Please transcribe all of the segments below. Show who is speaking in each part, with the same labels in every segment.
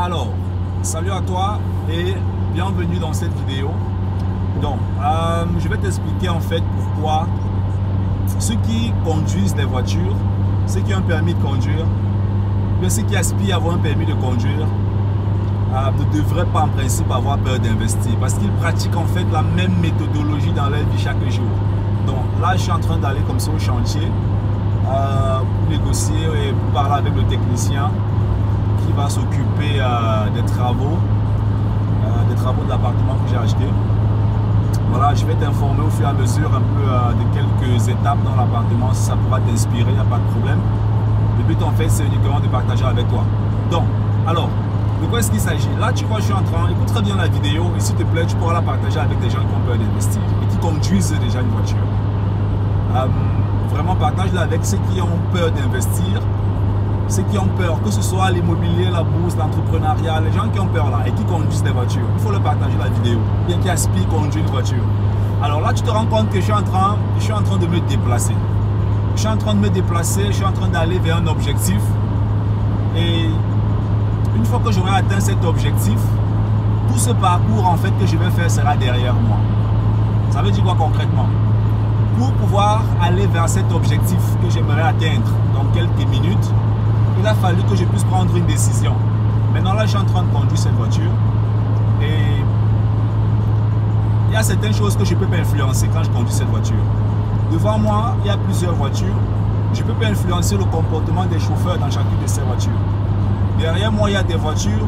Speaker 1: Alors, salut à toi et bienvenue dans cette vidéo. Donc, je vais t'expliquer en fait pourquoi ceux qui conduisent des voitures, ceux qui ont un permis de conduire, mais ceux qui aspirent à avoir un permis de conduire, ne devraient pas en principe avoir peur d'investir parce qu'ils pratiquent en fait la même méthodologie dans leur vie chaque jour. Donc là, je suis en train d'aller comme ça au chantier pour négocier et pour parler avec le technicien qui va s'occuper des travaux de l'appartement que j'ai acheté. Voilà, je vais t'informer au fur et à mesure un peu de quelques étapes dans l'appartement, si ça pourra t'inspirer, il n'y a pas de problème. Le but en fait, c'est uniquement de partager avec toi. Donc, alors, de quoi est-ce qu'il s'agit? Là, tu vois, je suis en train, écoute très bien la vidéo et s'il te plaît, tu pourras la partager avec des gens qui ont peur d'investir et qui conduisent déjà une voiture. Vraiment, partage-la avec ceux qui ont peur d'investir, ceux qui ont peur, que ce soit l'immobilier, la bourse, l'entrepreneuriat, les gens qui ont peur là et qui conduisent des voitures. Il faut leur partager la vidéo, bien qui aspirent à conduire une voiture. Alors là, tu te rends compte que je suis en train de me déplacer. Je suis en train de me déplacer, je suis en train d'aller vers un objectif. Et une fois que j'aurai atteint cet objectif, tout ce parcours en fait que je vais faire sera derrière moi. Ça veut dire quoi concrètement? Pour pouvoir aller vers cet objectif que j'aimerais atteindre dans quelques minutes, il a fallu que je puisse prendre une décision. Maintenant là, je suis en train de conduire cette voiture et il y a certaines choses que je ne peux pas influencer quand je conduis cette voiture. Devant moi, il y a plusieurs voitures. Je ne peux pas influencer le comportement des chauffeurs dans chacune de ces voitures. Derrière moi, il y a des voitures,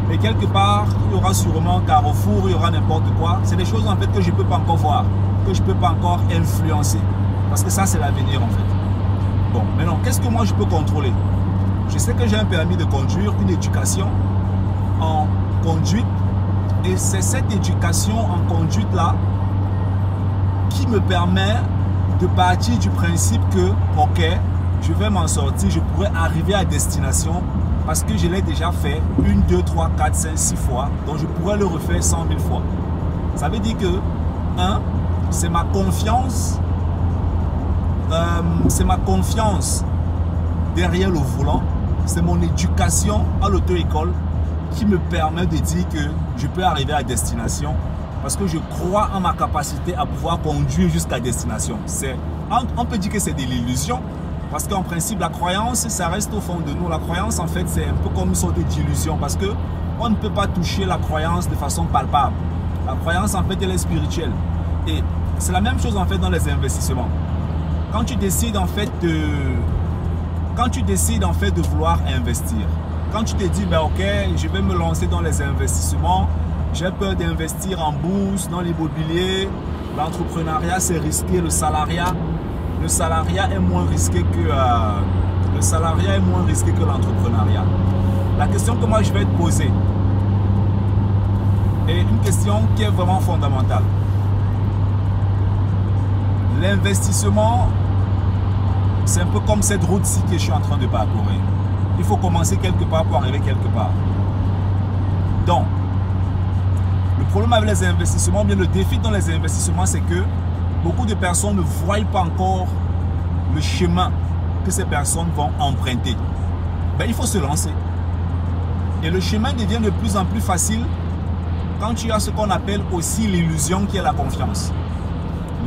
Speaker 1: mais quelque part, il y aura sûrement Carrefour, il y aura n'importe quoi. C'est des choses en fait que je ne peux pas encore voir, que je ne peux pas encore influencer. Parce que ça, c'est l'avenir en fait. Bon, maintenant, qu'est-ce que moi je peux contrôler? Je sais que j'ai un permis de conduire, une éducation en conduite. Et c'est cette éducation en conduite-là qui me permet de partir du principe que, ok, je vais m'en sortir, je pourrais arriver à destination parce que je l'ai déjà fait 1, 2, 3, 4, 5, 6 fois. Donc je pourrais le refaire 100 000 fois. Ça veut dire que, c'est ma confiance. C'est ma confiance derrière le volant. C'est mon éducation à l'auto-école qui me permet de dire que je peux arriver à destination parce que je crois en ma capacité à pouvoir conduire jusqu'à destination. On peut dire que c'est de l'illusion parce qu'en principe, la croyance, ça reste au fond de nous. La croyance, en fait, c'est un peu comme une sorte d'illusion parce qu'on ne peut pas toucher la croyance de façon palpable. La croyance, en fait, elle est spirituelle. Et c'est la même chose, en fait, dans les investissements. Quand tu décides, en fait, de vouloir investir, quand tu te dis, ben ok, je vais me lancer dans les investissements, j'ai peur d'investir en bourse, dans l'immobilier, l'entrepreneuriat c'est risqué, le salariat est moins risqué que l'entrepreneuriat. La question que moi je vais te poser est une question qui est vraiment fondamentale. L'investissement, c'est un peu comme cette route-ci que je suis en train de parcourir. Il faut commencer quelque part pour arriver quelque part. Donc, le problème avec les investissements, bien le défi dans les investissements, c'est que beaucoup de personnes ne voient pas encore le chemin que ces personnes vont emprunter. Ben, il faut se lancer. Et le chemin devient de plus en plus facile quand tu as ce qu'on appelle aussi l'illusion qui est la confiance.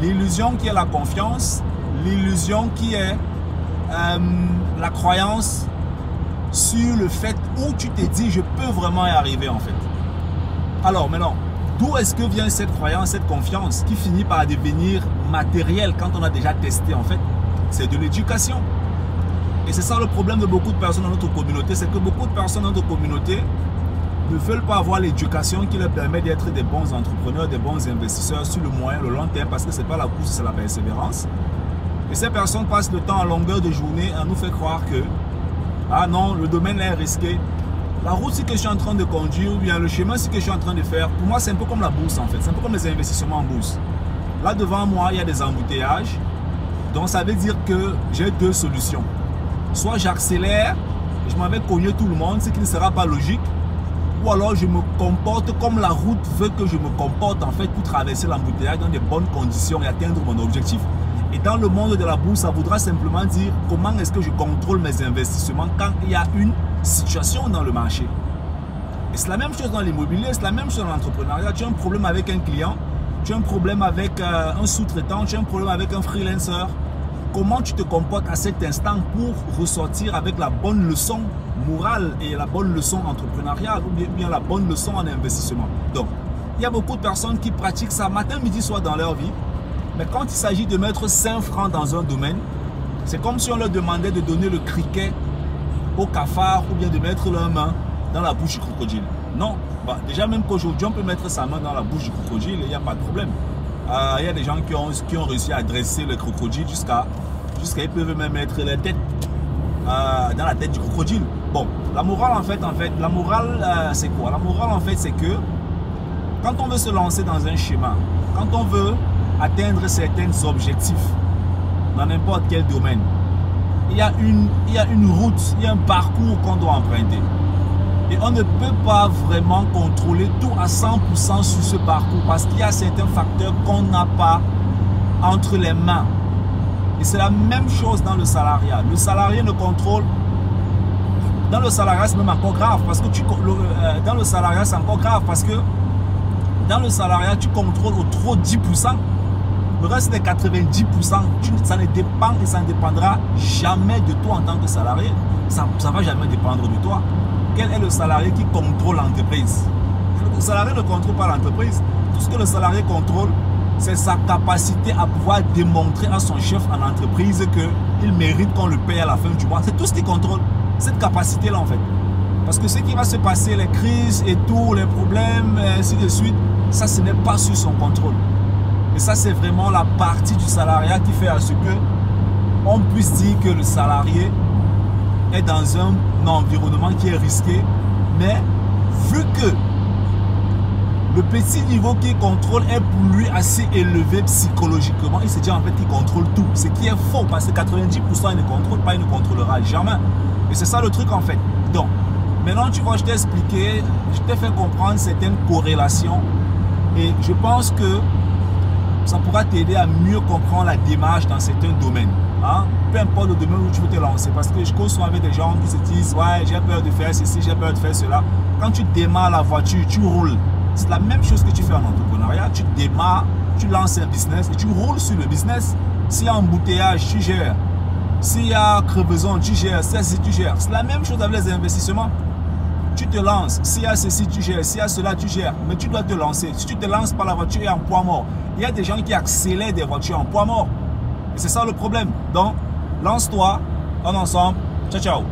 Speaker 1: L'illusion qui est la confiance, l'illusion qui est la croyance sur le fait où tu te dis je peux vraiment y arriver en fait. Alors maintenant, d'où est-ce que vient cette croyance, cette confiance qui finit par devenir matérielle quand on a déjà testé en fait? C'est de l'éducation. Et c'est ça le problème de beaucoup de personnes dans notre communauté, c'est que beaucoup de personnes dans notre communauté ne veulent pas avoir l'éducation qui leur permet d'être des bons entrepreneurs, des bons investisseurs sur le moyen, le long terme, parce que ce n'est pas la course, c'est la persévérance. Et ces personnes passent le temps à longueur de journée à nous faire croire que ah non, le domaine est risqué. La route que je suis en train de conduire ou bien le chemin que je suis en train de faire, pour moi c'est un peu comme la bourse en fait. C'est un peu comme les investissements en bourse. Là devant moi, il y a des embouteillages. Donc ça veut dire que j'ai deux solutions. Soit j'accélère et je m'en vais cogner tout le monde, ce qui ne sera pas logique. Ou alors je me comporte comme la route veut que je me comporte en fait pour traverser l'embouteillage dans de bonnes conditions et atteindre mon objectif. Et dans le monde de la bourse, ça voudra simplement dire comment est-ce que je contrôle mes investissements quand il y a une situation dans le marché. Et c'est la même chose dans l'immobilier, c'est la même chose dans l'entrepreneuriat. Tu as un problème avec un client, tu as un problème avec un sous-traitant, tu as un problème avec un freelancer. Comment tu te comportes à cet instant pour ressortir avec la bonne leçon morale et la bonne leçon entrepreneuriale ou bien la bonne leçon en investissement. Donc, il y a beaucoup de personnes qui pratiquent ça matin, midi, soir dans leur vie. Mais quand il s'agit de mettre 5 francs dans un domaine, c'est comme si on leur demandait de donner le criquet au cafard ou bien de mettre leur main dans la bouche du crocodile. Non, bah, déjà même qu'aujourd'hui on peut mettre sa main dans la bouche du crocodile et il n'y a pas de problème. Il y a des gens qui ont réussi à dresser le crocodile jusqu'à ils peuvent même mettre la tête dans la tête du crocodile. Bon, la morale en fait la morale c'est quoi? La morale en fait c'est que quand on veut se lancer dans un schéma, quand on veut atteindre certains objectifs dans n'importe quel domaine, il y a une route, il y a un parcours qu'on doit emprunter. Et on ne peut pas vraiment contrôler tout à 100% sur ce parcours parce qu'il y a certains facteurs qu'on n'a pas entre les mains. Et c'est la même chose dans le salariat. Le salarié ne contrôle... Dans le salariat, c'est même encore grave parce que dans le salariat, c'est encore grave parce que dans le salariat, tu contrôles au trop 10%. Le reste des 90%, ça ne dépend et ça ne dépendra jamais de toi en tant que salarié. Ça ne va jamais dépendre de toi. Quel est le salarié qui contrôle l'entreprise? Le salarié ne contrôle pas l'entreprise. Tout ce que le salarié contrôle, c'est sa capacité à pouvoir démontrer à son chef en entreprise qu'il mérite qu'on le paye à la fin du mois. C'est tout ce qu'il contrôle, cette capacité-là en fait. Parce que ce qui va se passer, les crises et tout, les problèmes, et ainsi de suite, ça ce n'est pas sous son contrôle. Et ça c'est vraiment la partie du salariat qui fait à ce que on puisse dire que le salarié est dans un environnement qui est risqué, mais vu que le petit niveau qu'il contrôle est pour lui assez élevé psychologiquement, il se dit en fait qu'il contrôle tout, ce qui est faux parce que 90% il ne contrôle pas, il ne contrôlera jamais. Et c'est ça le truc en fait. Donc, maintenant tu vois, je t'ai expliqué, je t'ai fait comprendre certaines corrélations et je pense que ça pourra t'aider à mieux comprendre la démarche dans certains domaines. Hein? Peu importe le domaine où tu veux te lancer. Parce que je cause souvent avec des gens qui se disent ouais, j'ai peur de faire ceci, j'ai peur de faire cela. Quand tu démarres la voiture, tu roules. C'est la même chose que tu fais en entrepreneuriat. Tu démarres, tu lances un business et tu roules sur le business. S'il y a embouteillage, tu gères. S'il y a crevaison, tu gères. Si tu gères. C'est la même chose avec les investissements. Tu te lances. S'il y a ceci, tu gères. S'il y a cela, tu gères. Mais tu dois te lancer. Si tu te lances par la voiture et en poids mort, il y a des gens qui accélèrent des voitures en poids mort. Et c'est ça le problème. Donc, lance-toi, on est ensemble. Ciao, ciao.